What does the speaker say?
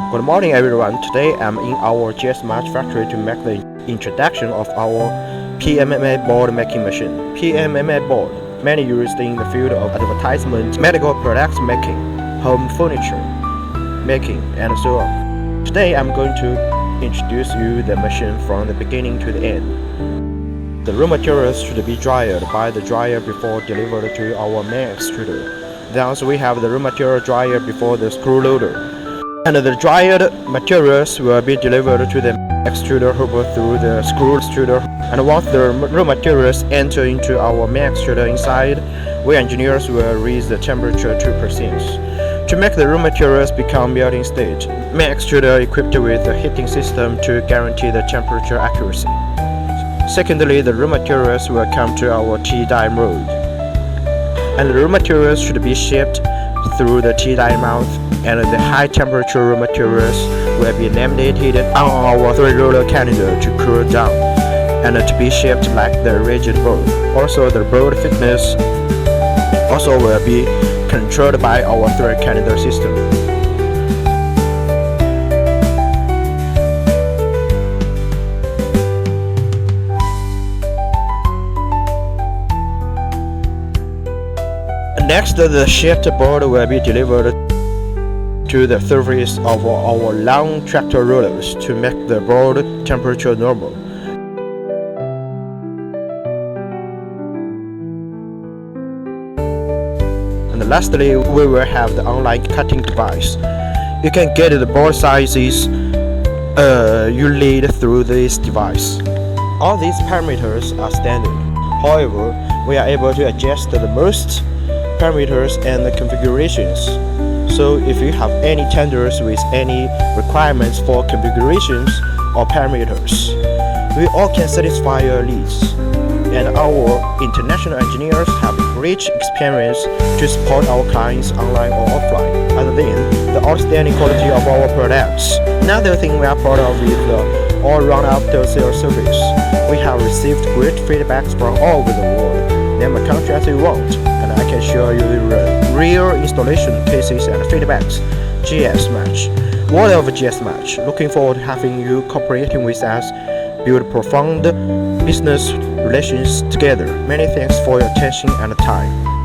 Good morning everyone, today I'm in our GS-mach factory to make the introduction of our PMMA Board Making Machine. PMMA board, mainly used in the field of advertisement, medical products making, home furniture making, and so on. Today I'm going to introduce you the machine from the beginning to the end. The raw materials should be dried by the dryer before delivered to our main extruder. Thus we have the raw material dryer before the screw loader. And the dried materials will be delivered to the extruder hopper through the screw extruder. And once the raw materials enter into our main extruder inside, we engineers will raise the temperature 2%. To make the raw materials become melting state, main extruder equipped with a heating system to guarantee the temperature accuracy. Secondly, the raw materials will come to our T-die mold. And the raw materials should be shipped through the T-die mouth, and the high temperature raw materials will be laminated on our 3-roller calendar to cool down and to be shaped like the rigid board. Also, the board thickness also will be controlled by our 3 calendar system. Next, the shaped board will be delivered to the surface of our long tractor rollers to make the board temperature normal. And lastly, we will have the online cutting device. You can get the board sizes you need through this device. All these parameters are standard. However, we are able to adjust the most parameters and the configurations. So if you have any tenders with any requirements for configurations or parameters, we all can satisfy your needs. And our international engineers have rich experience to support our clients online or offline. Other than the outstanding quality of our products, another thing we are proud of is the all-round after-sales service. We have received great feedbacks from all over the world. Name a country as you want, and I can show you the real installation cases and feedbacks. GS-mach. World of GS-mach. Looking forward to having you cooperating with us, build profound business relations together. Many thanks for your attention and time.